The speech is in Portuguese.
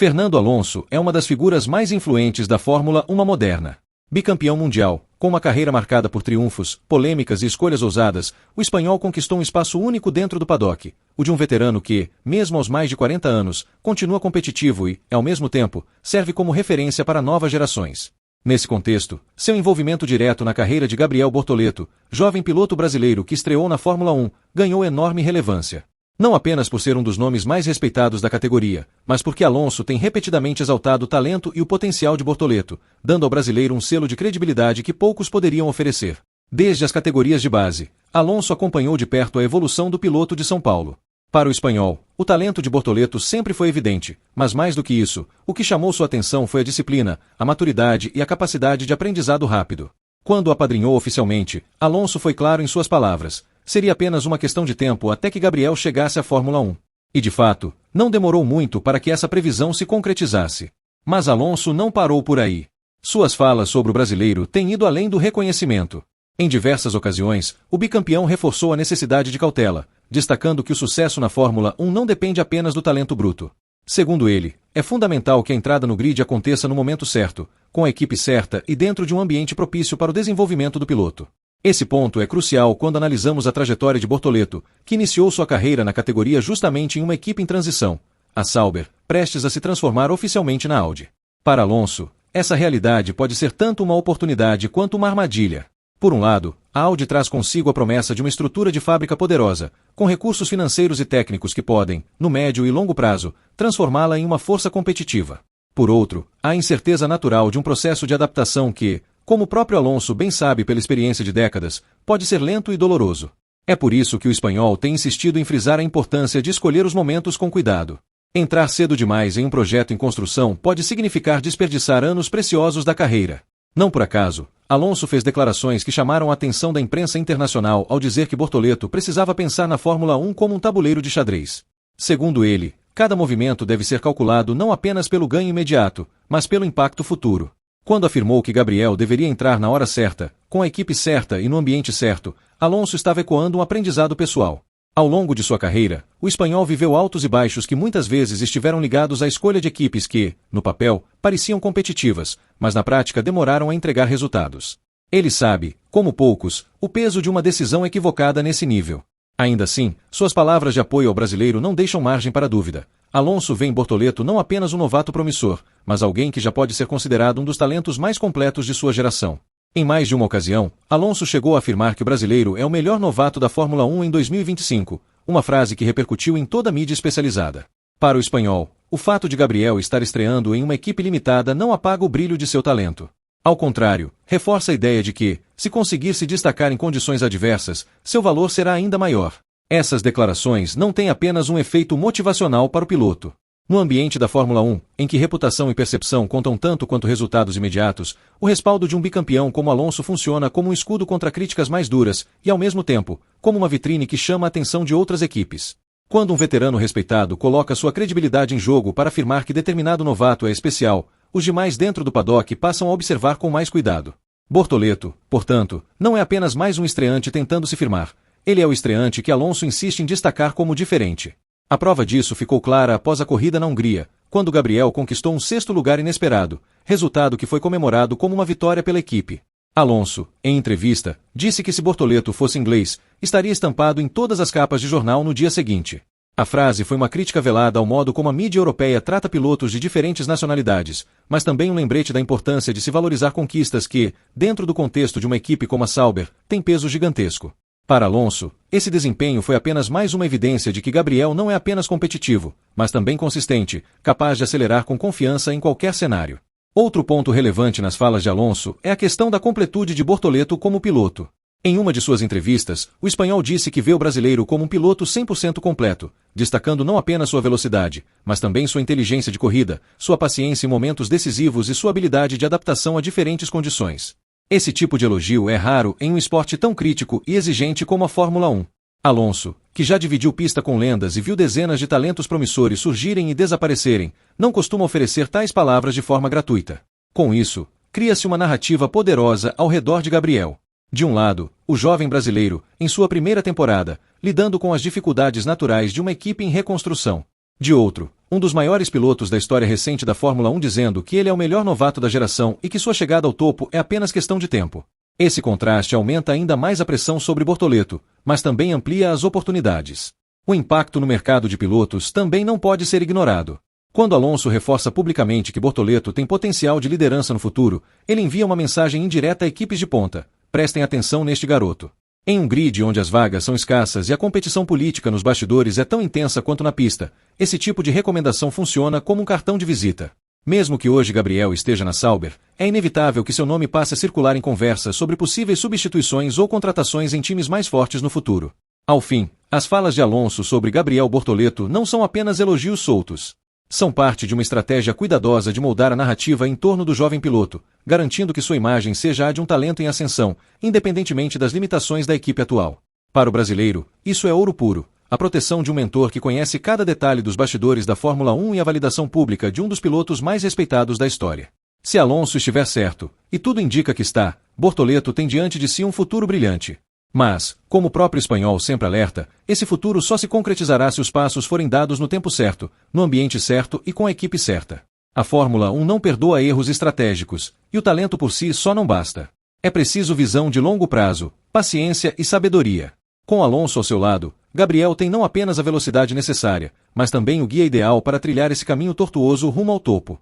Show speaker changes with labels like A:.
A: Fernando Alonso é uma das figuras mais influentes da Fórmula 1 moderna. Bicampeão mundial, com uma carreira marcada por triunfos, polêmicas e escolhas ousadas, o espanhol conquistou um espaço único dentro do paddock, o de um veterano que, mesmo aos mais de 40 anos, continua competitivo e, ao mesmo tempo, serve como referência para novas gerações. Nesse contexto, seu envolvimento direto na carreira de Gabriel Bortoleto, jovem piloto brasileiro que estreou na Fórmula 1, ganhou enorme relevância. Não apenas por ser um dos nomes mais respeitados da categoria, mas porque Alonso tem repetidamente exaltado o talento e o potencial de Bortoleto, dando ao brasileiro um selo de credibilidade que poucos poderiam oferecer. Desde as categorias de base, Alonso acompanhou de perto a evolução do piloto de São Paulo. Para o espanhol, o talento de Bortoleto sempre foi evidente, mas mais do que isso, o que chamou sua atenção foi a disciplina, a maturidade e a capacidade de aprendizado rápido. Quando o apadrinhou oficialmente, Alonso foi claro em suas palavras: seria apenas uma questão de tempo até que Gabriel chegasse à Fórmula 1. E de fato, não demorou muito para que essa previsão se concretizasse. Mas Alonso não parou por aí. Suas falas sobre o brasileiro têm ido além do reconhecimento. Em diversas ocasiões, o bicampeão reforçou a necessidade de cautela, destacando que o sucesso na Fórmula 1 não depende apenas do talento bruto. Segundo ele, é fundamental que a entrada no grid aconteça no momento certo, com a equipe certa e dentro de um ambiente propício para o desenvolvimento do piloto. Esse ponto é crucial quando analisamos a trajetória de Bortoleto, que iniciou sua carreira na categoria justamente em uma equipe em transição, a Sauber, prestes a se transformar oficialmente na Audi. Para Alonso, essa realidade pode ser tanto uma oportunidade quanto uma armadilha. Por um lado, a Audi traz consigo a promessa de uma estrutura de fábrica poderosa, com recursos financeiros e técnicos que podem, no médio e longo prazo, transformá-la em uma força competitiva. Por outro, há a incerteza natural de um processo de adaptação que, como o próprio Alonso bem sabe pela experiência de décadas, pode ser lento e doloroso. É por isso que o espanhol tem insistido em frisar a importância de escolher os momentos com cuidado. Entrar cedo demais em um projeto em construção pode significar desperdiçar anos preciosos da carreira. Não por acaso, Alonso fez declarações que chamaram a atenção da imprensa internacional ao dizer que Bortoleto precisava pensar na Fórmula 1 como um tabuleiro de xadrez. Segundo ele, cada movimento deve ser calculado não apenas pelo ganho imediato, mas pelo impacto futuro. Quando afirmou que Gabriel deveria entrar na hora certa, com a equipe certa e no ambiente certo, Alonso estava ecoando um aprendizado pessoal. Ao longo de sua carreira, o espanhol viveu altos e baixos que muitas vezes estiveram ligados à escolha de equipes que, no papel, pareciam competitivas, mas na prática demoraram a entregar resultados. Ele sabe, como poucos, o peso de uma decisão equivocada nesse nível. Ainda assim, suas palavras de apoio ao brasileiro não deixam margem para dúvida. Alonso vê em Bortoleto não apenas um novato promissor, mas alguém que já pode ser considerado um dos talentos mais completos de sua geração. Em mais de uma ocasião, Alonso chegou a afirmar que o brasileiro é o melhor novato da Fórmula 1 em 2025, uma frase que repercutiu em toda a mídia especializada. Para o espanhol, o fato de Gabriel estar estreando em uma equipe limitada não apaga o brilho de seu talento. Ao contrário, reforça a ideia de que, se conseguir se destacar em condições adversas, seu valor será ainda maior. Essas declarações não têm apenas um efeito motivacional para o piloto. No ambiente da Fórmula 1, em que reputação e percepção contam tanto quanto resultados imediatos, o respaldo de um bicampeão como Alonso funciona como um escudo contra críticas mais duras e, ao mesmo tempo, como uma vitrine que chama a atenção de outras equipes. Quando um veterano respeitado coloca sua credibilidade em jogo para afirmar que determinado novato é especial, os demais dentro do paddock passam a observar com mais cuidado. Bortoleto, portanto, não é apenas mais um estreante tentando se firmar. Ele é o estreante que Alonso insiste em destacar como diferente. A prova disso ficou clara após a corrida na Hungria, quando Gabriel conquistou um sexto lugar inesperado, resultado que foi comemorado como uma vitória pela equipe. Alonso, em entrevista, disse que se Bortoleto fosse inglês, estaria estampado em todas as capas de jornal no dia seguinte. A frase foi uma crítica velada ao modo como a mídia europeia trata pilotos de diferentes nacionalidades, mas também um lembrete da importância de se valorizar conquistas que, dentro do contexto de uma equipe como a Sauber, têm peso gigantesco. Para Alonso, esse desempenho foi apenas mais uma evidência de que Gabriel não é apenas competitivo, mas também consistente, capaz de acelerar com confiança em qualquer cenário. Outro ponto relevante nas falas de Alonso é a questão da completude de Bortoleto como piloto. Em uma de suas entrevistas, o espanhol disse que vê o brasileiro como um piloto 100% completo, destacando não apenas sua velocidade, mas também sua inteligência de corrida, sua paciência em momentos decisivos e sua habilidade de adaptação a diferentes condições. Esse tipo de elogio é raro em um esporte tão crítico e exigente como a Fórmula 1. Alonso, que já dividiu pista com lendas e viu dezenas de talentos promissores surgirem e desaparecerem, não costuma oferecer tais palavras de forma gratuita. Com isso, cria-se uma narrativa poderosa ao redor de Gabriel. De um lado, o jovem brasileiro, em sua primeira temporada, lidando com as dificuldades naturais de uma equipe em reconstrução. De outro, um dos maiores pilotos da história recente da Fórmula 1 dizendo que ele é o melhor novato da geração e que sua chegada ao topo é apenas questão de tempo. Esse contraste aumenta ainda mais a pressão sobre Bortoleto, mas também amplia as oportunidades. O impacto no mercado de pilotos também não pode ser ignorado. Quando Alonso reforça publicamente que Bortoleto tem potencial de liderança no futuro, ele envia uma mensagem indireta a equipes de ponta: prestem atenção neste garoto. Em um grid onde as vagas são escassas e a competição política nos bastidores é tão intensa quanto na pista, esse tipo de recomendação funciona como um cartão de visita. Mesmo que hoje Gabriel esteja na Sauber, é inevitável que seu nome passe a circular em conversas sobre possíveis substituições ou contratações em times mais fortes no futuro. Ao fim, as falas de Alonso sobre Gabriel Bortoleto não são apenas elogios soltos. São parte de uma estratégia cuidadosa de moldar a narrativa em torno do jovem piloto, garantindo que sua imagem seja a de um talento em ascensão, independentemente das limitações da equipe atual. Para o brasileiro, isso é ouro puro, a proteção de um mentor que conhece cada detalhe dos bastidores da Fórmula 1 e a validação pública de um dos pilotos mais respeitados da história. Se Alonso estiver certo, e tudo indica que está, Bortoleto tem diante de si um futuro brilhante. Mas, como o próprio espanhol sempre alerta, esse futuro só se concretizará se os passos forem dados no tempo certo, no ambiente certo e com a equipe certa. A Fórmula 1 não perdoa erros estratégicos, e o talento por si só não basta. É preciso visão de longo prazo, paciência e sabedoria. Com Alonso ao seu lado, Gabriel tem não apenas a velocidade necessária, mas também o guia ideal para trilhar esse caminho tortuoso rumo ao topo.